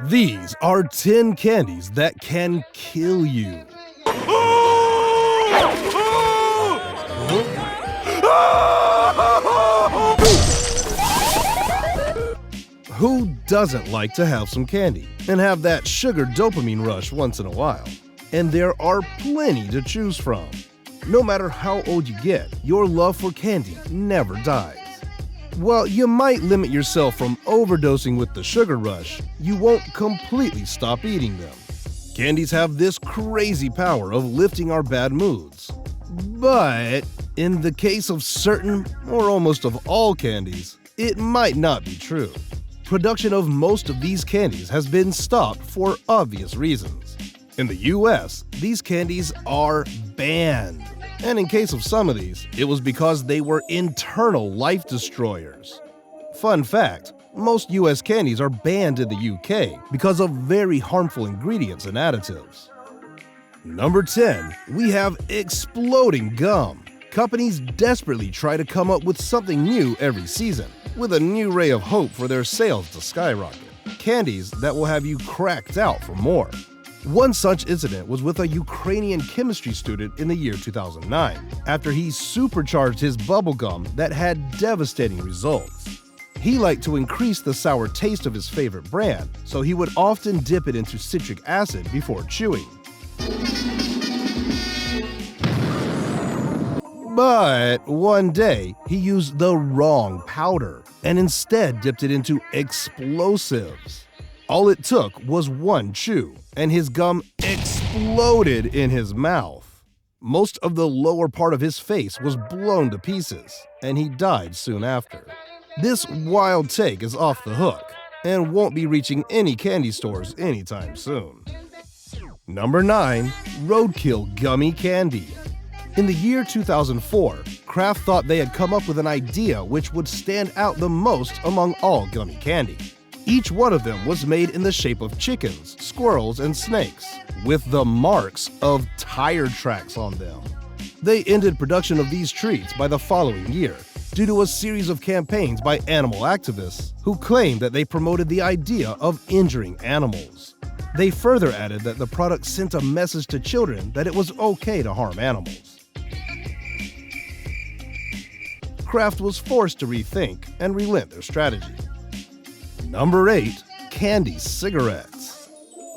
These are 10 candies that can kill you. Who doesn't like to have some candy and have that sugar dopamine rush once in a while? And there are plenty to choose from. No matter how old you get, your love for candy never dies. While you might limit yourself from overdosing with the sugar rush, you won't completely stop eating them. Candies have this crazy power of lifting our bad moods. But in the case of certain, or almost of all candies, it might not be true. Production of most of these candies has been stopped for obvious reasons. In the US, these candies are banned. And in case of some of these, it was because they were internal life destroyers. Fun fact, most US candies are banned in the UK because of very harmful ingredients and additives. Number 10, we have exploding gum. Companies desperately try to come up with something new every season, with a new ray of hope for their sales to skyrocket. Candies that will have you cracked out for more. One such incident was with a Ukrainian chemistry student in the year 2009, after he supercharged his bubblegum that had devastating results. He liked to increase the sour taste of his favorite brand, so he would often dip it into citric acid before chewing. But one day, he used the wrong powder and instead dipped it into explosives. All it took was one chew, and his gum exploded in his mouth. Most of the lower part of his face was blown to pieces, and he died soon after. This wild take is off the hook, and won't be reaching any candy stores anytime soon. Number 9. Roadkill Gummy Candy. In the year 2004, Kraft thought they had come up with an idea which would stand out the most among all gummy candy. Each one of them was made in the shape of chickens, squirrels, and snakes, with the marks of tire tracks on them. They ended production of these treats by the following year, due to a series of campaigns by animal activists who claimed that they promoted the idea of injuring animals. They further added that the product sent a message to children that it was okay to harm animals. Kraft was forced to rethink and relent their strategy. Number 8. Candy cigarettes.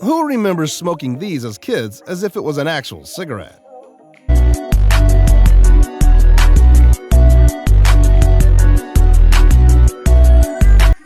Who remembers smoking these as kids as if it was an actual cigarette?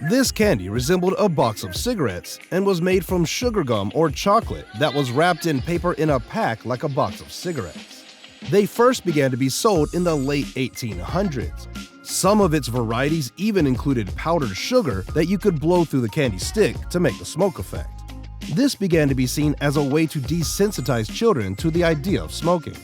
This candy resembled a box of cigarettes and was made from sugar gum or chocolate that was wrapped in paper in a pack like a box of cigarettes. They first began to be sold in the late 1800s. Some of its varieties even included powdered sugar that you could blow through the candy stick to make the smoke effect. This began to be seen as a way to desensitize children to the idea of smoking.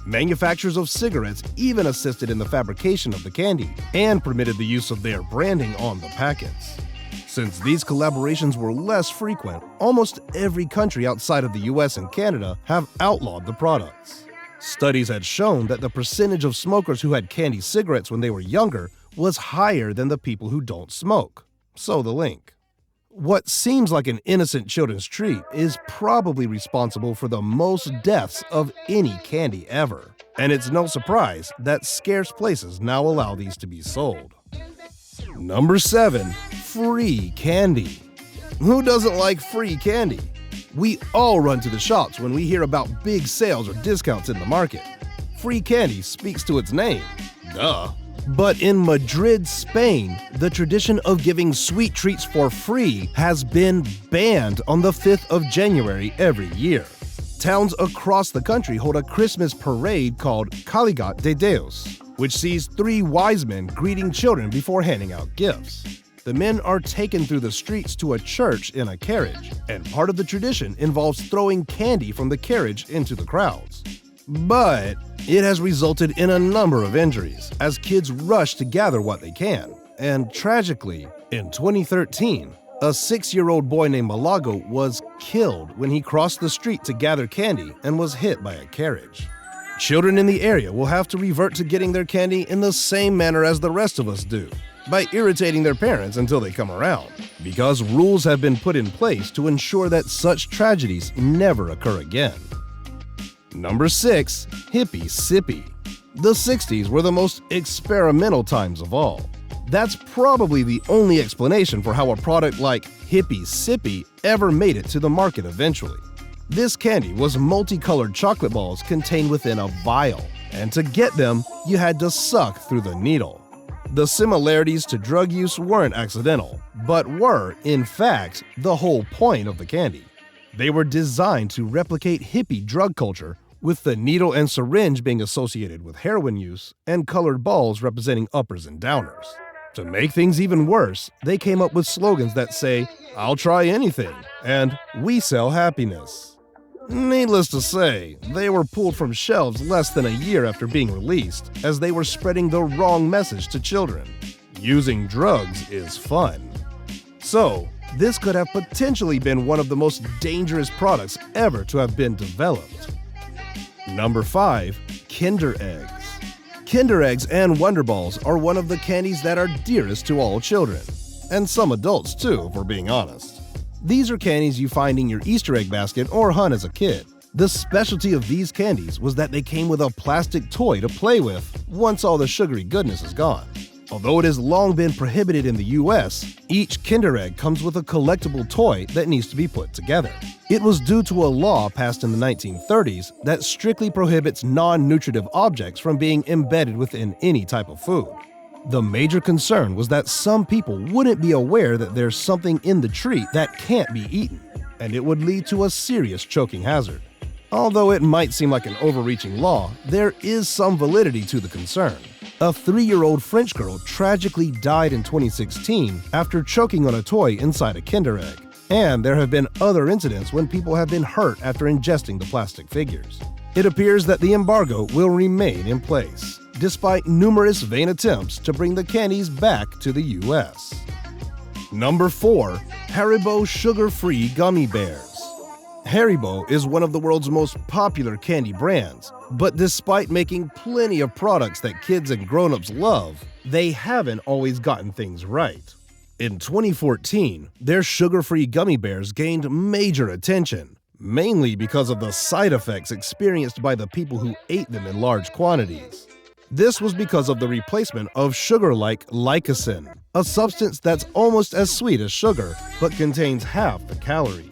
Manufacturers of cigarettes even assisted in the fabrication of the candy and permitted the use of their branding on the packets. Since these collaborations were less frequent, almost every country outside of the US and Canada have outlawed the products. Studies had shown that the percentage of smokers who had candy cigarettes when they were younger was higher than the people who don't smoke. So the link. What seems like an innocent children's treat is probably responsible for the most deaths of any candy ever. And it's no surprise that scarce places now allow these to be sold. Number 7. Free candy. Who doesn't like free candy? We all run to the shops when we hear about big sales or discounts in the market. Free candy speaks to its name. Duh. But in Madrid, Spain, the tradition of giving sweet treats for free has been banned on the 5th of January every year. Towns across the country hold a Christmas parade called Caligad de Deus, which sees 3 wise men greeting children before handing out gifts. The men are taken through the streets to a church in a carriage, and part of the tradition involves throwing candy from the carriage into the crowds. But it has resulted in a number of injuries as kids rush to gather what they can. And tragically, in 2013, a 6-year-old boy named Malago was killed when he crossed the street to gather candy and was hit by a carriage. Children in the area will have to revert to getting their candy in the same manner as the rest of us do, by irritating their parents until they come around, because rules have been put in place to ensure that such tragedies never occur again. Number 6. Hippie Sippy. The 60s were the most experimental times of all. That's probably the only explanation for how a product like Hippie Sippy ever made it to the market eventually. This candy was multicolored chocolate balls contained within a vial, and to get them, you had to suck through the needle. The similarities to drug use weren't accidental, but were, in fact, the whole point of the candy. They were designed to replicate hippie drug culture, with the needle and syringe being associated with heroin use and colored balls representing uppers and downers. To make things even worse, they came up with slogans that say, "I'll try anything," and "We sell happiness." Needless to say, they were pulled from shelves less than a year after being released, as they were spreading the wrong message to children. Using drugs is fun. So, this could have potentially been one of the most dangerous products ever to have been developed. Number 5. Kinder Eggs. Kinder Eggs and Wonder Balls are one of the candies that are dearest to all children, and some adults too, if we're being honest. These are candies you find in your Easter egg basket or hunt as a kid. The specialty of these candies was that they came with a plastic toy to play with once all the sugary goodness is gone. Although it has long been prohibited in the US, each Kinder Egg comes with a collectible toy that needs to be put together. It was due to a law passed in the 1930s that strictly prohibits non-nutritive objects from being embedded within any type of food. The major concern was that some people wouldn't be aware that there's something in the treat that can't be eaten, and it would lead to a serious choking hazard. Although it might seem like an overreaching law, there is some validity to the concern. A 3-year-old French girl tragically died in 2016 after choking on a toy inside a Kinder Egg, and there have been other incidents when people have been hurt after ingesting the plastic figures. It appears that the embargo will remain in place, despite numerous vain attempts to bring the candies back to the US. Number 4. Haribo Sugar-Free Gummy Bears. Haribo is one of the world's most popular candy brands, but despite making plenty of products that kids and grown-ups love, they haven't always gotten things right. In 2014, their sugar-free gummy bears gained major attention, mainly because of the side effects experienced by the people who ate them in large quantities. This was because of the replacement of sugar-like lycocin, a substance that's almost as sweet as sugar, but contains half the calories.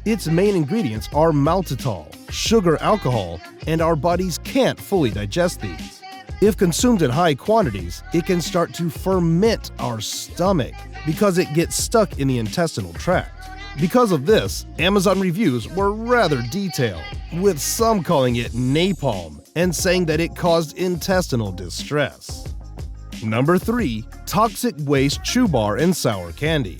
Its main ingredients are maltitol, sugar alcohol, and our bodies can't fully digest these. If consumed in high quantities, it can start to ferment our stomach because it gets stuck in the intestinal tract. Because of this, Amazon reviews were rather detailed, with some calling it napalm and saying that it caused intestinal distress. Number 3. Toxic Waste Chew Bar and Sour Candy.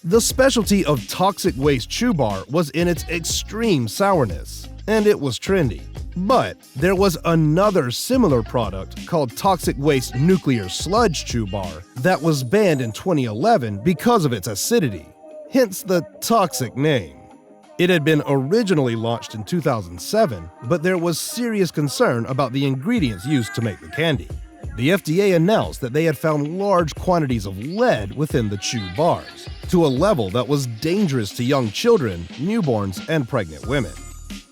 The specialty of Toxic Waste Chew Bar was in its extreme sourness, and it was trendy. But there was another similar product called Toxic Waste Nuclear Sludge Chew Bar that was banned in 2011 because of its acidity, hence the toxic name. It had been originally launched in 2007, but there was serious concern about the ingredients used to make the candy. The FDA announced that they had found large quantities of lead within the chew bars, to a level that was dangerous to young children, newborns, and pregnant women.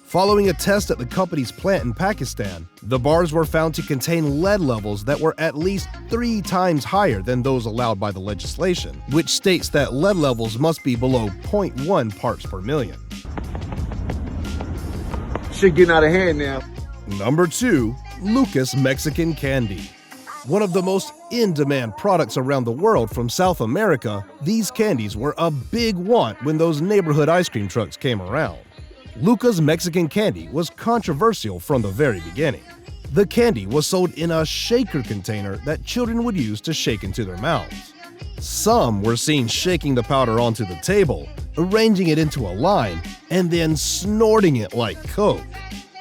Following a test at the company's plant in Pakistan, the bars were found to contain lead levels that were at least 3 times higher than those allowed by the legislation, which states that lead levels must be below 0.1 parts per million. Shit getting out of hand now. Number 2. Lucas Mexican Candy. One of the most in-demand products around the world from South America, these candies were a big want when those neighborhood ice cream trucks came around. Lucas Mexican Candy was controversial from the very beginning. The candy was sold in a shaker container that children would use to shake into their mouths. Some were seen shaking the powder onto the table, arranging it into a line, and then snorting it like Coke.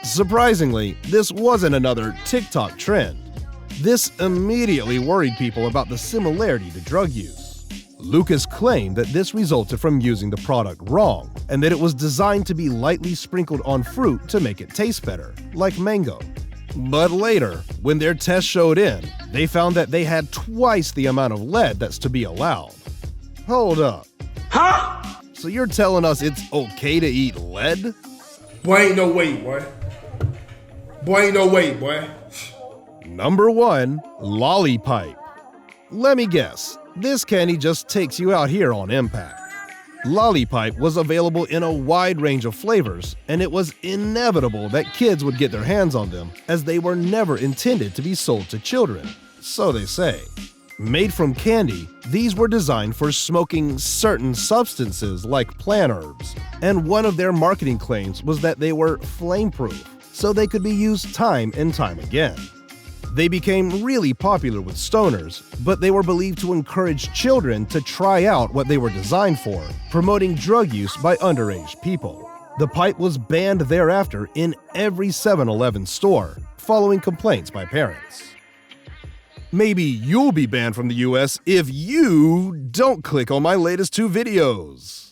Surprisingly, this wasn't another TikTok trend. This immediately worried people about the similarity to drug use. Lucas claimed that this resulted from using the product wrong, and that it was designed to be lightly sprinkled on fruit to make it taste better, like mango. But later, when their test showed in, they found that they had twice the amount of lead that's to be allowed. Hold up. Huh? So you're telling us it's okay to eat lead? Boy, ain't no way, boy. Boy, ain't no way, boy. Number 1, Lollipipe. Let me guess, this candy just takes you out here on impact. Lollipipe was available in a wide range of flavors, and it was inevitable that kids would get their hands on them, as they were never intended to be sold to children, so they say. Made from candy, these were designed for smoking certain substances like plant herbs, and one of their marketing claims was that they were flame-proof, so they could be used time and time again. They became really popular with stoners, but they were believed to encourage children to try out what they were designed for, promoting drug use by underage people. The pipe was banned thereafter in every 7-Eleven store, following complaints by parents. Maybe you'll be banned from the US if you don't click on my latest 2 videos.